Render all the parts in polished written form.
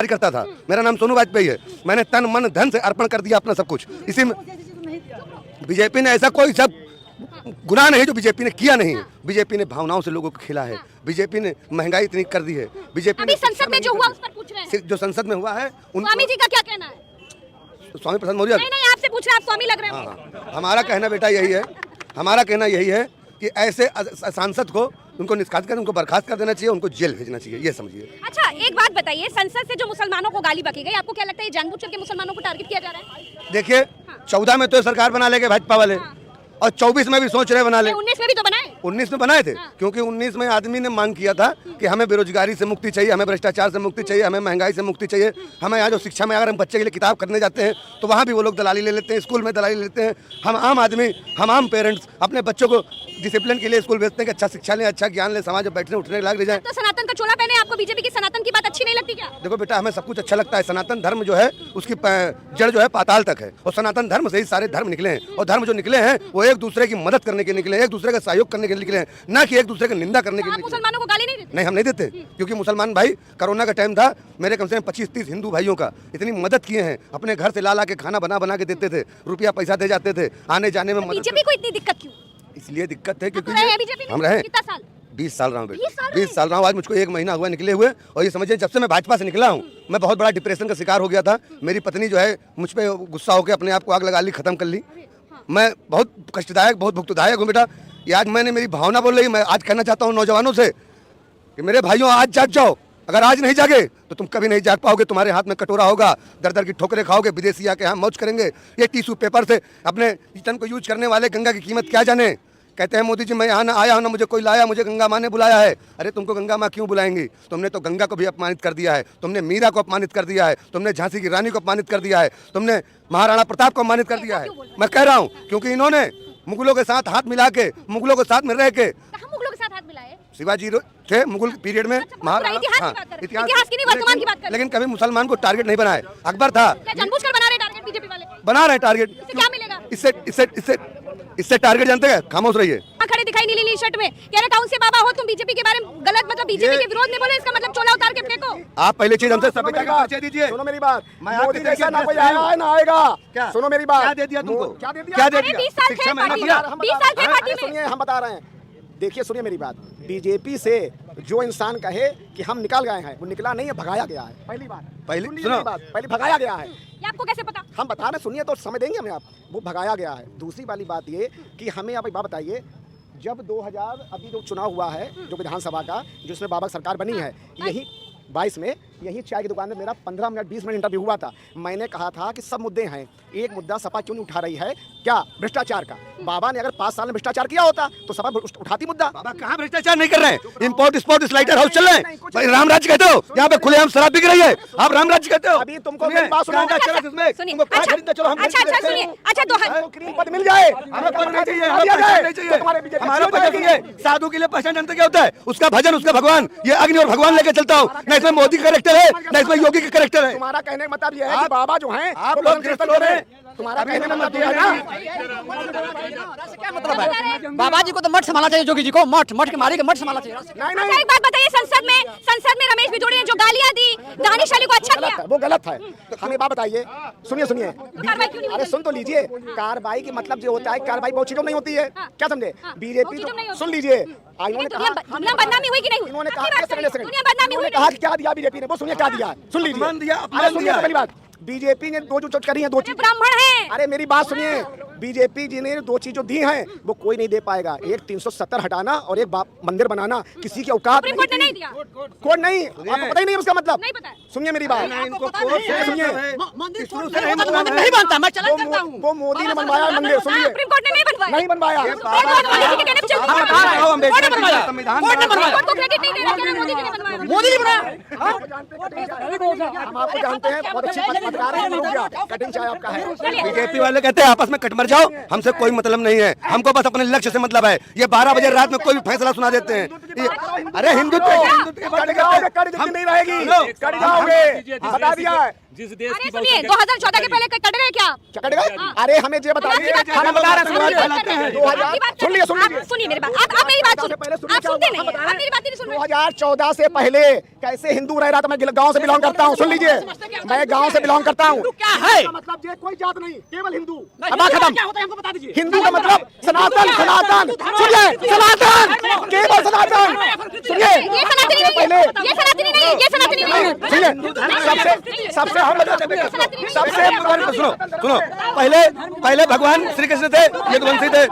करता था। मेरा नाम सोनू वाजपेयी है। मैंने तन मन धन से अर्पण कर दिया अपना सब कुछ। इसी में बीजेपी ने ऐसा कोई सब गुनाह नहीं जो बीजेपी ने किया नहीं। बीजेपी ने भावनाओं से लोगों को खेला है। बीजेपी ने महंगाई इतनी कर दी है। बीजेपी अभी संसद में जो हुआ उस पर पूछ रहे हैं। जो संसद में हुआ है स्वामी जी का क्या कहना है? स्वामी प्रसाद मौर्य नहीं आपसे पूछ रहे, आप स्वामी लग रहे हैं। हमारा कहना बेटा यही है, हमारा कहना यही है कि ऐसे सांसद को उनको निष्कासित कर, उनको बर्खास्त कर देना चाहिए, उनको जेल भेजना चाहिए, ये समझिए। अच्छा एक बात बताइए, संसद से जो मुसलमानों को गाली बकी गई, आपको क्या लगता है जानबूझकर के मुसलमानों को टारगेट किया जा रहा है? देखिए 14 में तो सरकार बना लेंगे भाजपा वाले और 24 में भी सोच रहे बना ले। 19 में भी तो बनाए। 19 में बनाए थे क्योंकि 19 में आदमी ने मांग किया था कि हमें बेरोजगारी से मुक्ति चाहिए, हमें भ्रष्टाचार से मुक्ति चाहिए, हमें महंगाई से मुक्ति चाहिए। हमें यहाँ जो शिक्षा में अगर हम बच्चे के लिए किताब खरीदने जाते हैं तो वहाँ भी वो लोग दलाली ले लेते हैं, स्कूल में दलाली लेते हैं। हम आम आदमी, हम आम पेरेंट्स अपने बच्चों को डिसिप्लिन के लिए स्कूल भेजते हैं कि अच्छा शिक्षा लें, अच्छा ज्ञान लें, समाज में बैठने उठने लायक रह जाए। तो सनातन का चोला पहने, आपको बीजेपी की सनातन की बात अच्छी नहीं लगती क्या? देखो बेटा, हमें सब कुछ अच्छा लगता है। सनातन धर्म जो है उसकी जड़ जो है पाताल तक है और सनातन धर्म से ही सारे धर्म निकले हैं। और धर्म जो निकले हैं वो एक दूसरे की मदद करने के निकले, एक दूसरे का सहयोग करने के लिए निकले हैं, ना कि एक दूसरे की निंदा करने के लिए। मुसलमानों को गाली नहीं देते? नहीं, हम नहीं देते क्योंकि मुसलमान भाई, कोरोना का टाइम था, मेरे कम से कम 25-30 हिंदू भाइयों का इतनी मदद किए हैं। अपने घर से ला के खाना बना के देते थे, रुपया पैसा दे जाते थे, आने जाने में। बीजेपी को इतनी दिक्कत क्यों? इसलिए दिक्कत है क्योंकि हम रहे। कितना साल? 20 साल रहा हूँ बेटा, 20 साल रहा हूँ। आज मुझको 1 महीना हुआ निकले हुए। और ये समझिए जब से मैं भाजपा से निकला हूँ मैं बहुत बड़ा डिप्रेशन का शिकार हो गया था। मेरी पत्नी जो है मुझ पे गुस्सा होकर अपने आप को आग लगा ली, खत्म कर ली। मैं बहुत कष्टदायक, बहुत भुक्तदायक हूँ बेटा। ये आज मैंने, मेरी भावना बोल रही, मैं आज कहना चाहता हूँ नौजवानों से कि मेरे भाइयों आज जाग जाओ। अगर आज नहीं जागे तो तुम कभी नहीं जाग पाओगे। तुम्हारे हाथ में कटोरा होगा, दर दर की ठोकरें खाओगे, विदेशी आके यहाँ मौज करेंगे। ये टिश्यू पेपर से अपने किचन को यूज करने वाले गंगा की कीमत क्या जाने। कहते हैं मोदी जी मैं यहाँ ना आया हूँ ना मुझे कोई लाया, मुझे गंगा माँ ने बुलाया है। अरे तुमको गंगा माँ क्यों बुलाएंगी? तुमने तो गंगा को भी अपमानित कर दिया है, तुमने मीरा को अपमानित कर दिया है, तुमने झांसी की रानी को अपमानित कर दिया है, तुमने महाराणा प्रताप को अपमानित कर दिया है। मैं कह रहा हूँ क्योंकि इन्होंने मुगलों के साथ हाथ मिला के, मुगलों के साथ में रह के, मुगलों के साथ हाथ मिलाए। शिवाजी थे मुगल पीरियड में, महाराणा इतिहास की नहीं, वर्तमान की बात कर रहे हैं। लेकिन कभी मुसलमान को टारगेट नहीं बनाए। अकबर था। जानबूझकर बना रहे टारगेट बीजेपी वाले? बना रहे टारगेट। क्या मिलेगा इससे टारगेट जानते हैं? खामोश रहिए। खड़े दिखाई नीली शर्ट में, कह रहे कौन से बाबा हो तुम बीजेपी के बारे में गलत, मतलब बीजेपी के विरोध में बोले, इसका मतलब चोला उतार के फेंको। आप पहले चीज हमसे सभ्यता का परिचय दीजिए। सुनो मेरी बात, मोदी जैसा ना कोई आया है ना आएगा। क्या? सुनो मेरी बात, क्या दे दिया तुमको? क्या दे दिया? क्या दे दिया? 20 साल थे पार्टी में। सुनिए हम बता रहे हैं, देखिए सुनिए मेरी बात। बीजेपी से जो इंसान कहे कि हम निकल गए हैं, वो निकला नहीं है, भगाया गया है। पहली बात, पहले भगाया गया है। ये आपको कैसे पता? हम बता रहे, सुनिए तो समय देंगे हमें आप। वो भगाया गया है। दूसरी वाली बात ये कि हमें आप एक बात बताइए, जब 2000 अभी जो चुनाव हुआ है जो विधानसभा का, जिसमें बाबा सरकार बनी है, यही 22 में यही चाय की दुकान में मेरा 15 मिनट 20 मिनट इंटरव्यू हुआ था। मैंने कहा था कि सब मुद्दे हैं, एक मुद्दा सपा क्यों नहीं उठा रही है? क्या? भ्रष्टाचार का। बाबा ने अगर 5 साल में भ्रष्टाचार किया होता तो सपा उठाती मुद्दा। बाबा कहाँ भ्रष्टाचार नहीं कर रहे हैं? इंपोर्ट एक्सपोर्ट स्लाइडर हाउस चल रहे हैं। राम राज्य कहते हो? यहाँ पे खुलेआम शराब बिक रही है, आप राम राज्य कहते हो? अभी तुमको मेरी बात सुनो। पद मिल जाए, साधु के लिए पहचान जानते क्या होता है? उसका भजन, उसका भगवान। ये अग्नि और भगवान लेके चलता हूँ, न इसमें मोदी का कैरेक्टर है न इसमें योगी का कैरेक्टर है। तुम्हारा कहने का मतलब ये है कि बाबा जो हैं आप लोग गिरफ्तार हो रहे हैं। तुम्हारा कहने का मतलब ये है ना, क्या मतलब है? बाबा जी को तो मठ संभालना चाहिए, जोगी जी को मठ के मारी के मठ संभालना चाहिए। नहीं, एक बात बताइए, संसद में रमेश बिजोड़ी ने जो गालियां दी दानिश अली को, अच्छा किया? वो गलत है। हमें बात बताइए, सुनिए। अरे सुन तो लीजिए, कार्रवाई की मतलब जो होता है, कार्रवाई बहुत चीजों नहीं होती है। क्या समझे? बीजेपी सुन लीजिए, दुनिया बदनामी हुई कि नहीं? इन्होंने कहा क्या दिया बीजेपी ने, वो सुनिए क्या दिया। सुन लीजिए, पहली बात, बीजेपी ने दो चीज करी है, 2 चीज। ब्राह्मण है। अरे मेरी बात सुनिए, बीजेपी जी ने 2 चीज जो दी हैं वो कोई नहीं दे पाएगा। एक 370 हटाना और एक मंदिर बनाना, किसी की औकात नहीं दिया। कोड नहीं, आपको पता ही नहीं उसका मतलब। नहीं पता। सुनिए मेरी बात, सुनिए, नहीं बनता, मैं चला करता हूँ। वो मोदी ने बनवाया मंदिर। सुनिए, सुप्रीम कोर्ट ने नहीं बनवाया। मोदी ने बनाया। हम आपको जानते हैं, बहुत अच्छे पत्रकार हैं। कटिंग चाय आपका है। बीजेपी वाले कहते हैं आपस में कटमर जाओ, हमसे कोई मतलब नहीं है, हमको बस अपने लक्ष्य से मतलब है। ये 12 बजे रात में कोई भी फैसला सुना देते हैं। अरे हिंदुत्व नहीं रहेगी, कट जाओगे, बता दिया है। जिस देश अरे की सुनिए 2014 के पहले कट गए क्या? कट गए? अरे हमें ये बताइए, हम बता रहे हैं, सुनिए मेरी बात, आप मेरी बात सुनिए, आप सुनते नहीं, आप मेरी बात नहीं सुन रहे। 2014 से पहले कैसे हिंदू रह रहा था। मैं गांव से बिलोंग करता हूँ, सुन लीजिए, मैं गांव से बिलोंग करता हूँ। क्या है? मतलब ये कोई जात नहीं, केवल हिंदू। अब खत्म। क्या होता है हमको बता दीजिए। हिंदू का मतलब सनातन, सनातन, सुनिए, सनातन, केवल सनातन। सुनिए, ये सनातनी नहीं है, ये सनातनी नहीं है, ये सनातनी नहीं है। सुनिए, सबसे हम सबसे सुनो, पहले भगवान श्री कृष्ण थे, यदुवंशी थे,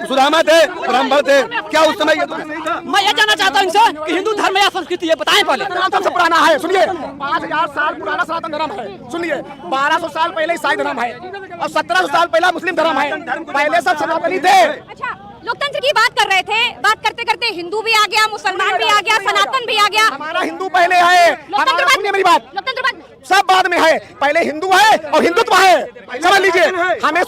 सुदामा थे, ब्राह्मण थे, क्या उस समय ये नहीं था? मैं ये जानना चाहता हूँ इनसे कि हिंदू धर्म या संस्कृति है, बताएं पहले। सबसे पुराना है, सुनिए, 5000 साल पुराना सनातन धर्म है। सुनिए, 1200 साल पहले ईसाई धर्म है और 1700 साल पहले मुस्लिम धर्म है। पहले सब सनातनी थे। अच्छा, लोकतंत्र की बात कर रहे थे, बात करते करते हिंदू भी आ गया, मुसलमान भी आ गया, सनातन भी आ गया। हमारा हिंदू पहले है, हमारा, सुनिए मेरी बात, लोकतंत्र बात सब बाद में है। पहले हिंदू है और हिंदुत्व है, समझ लीजिए। हमें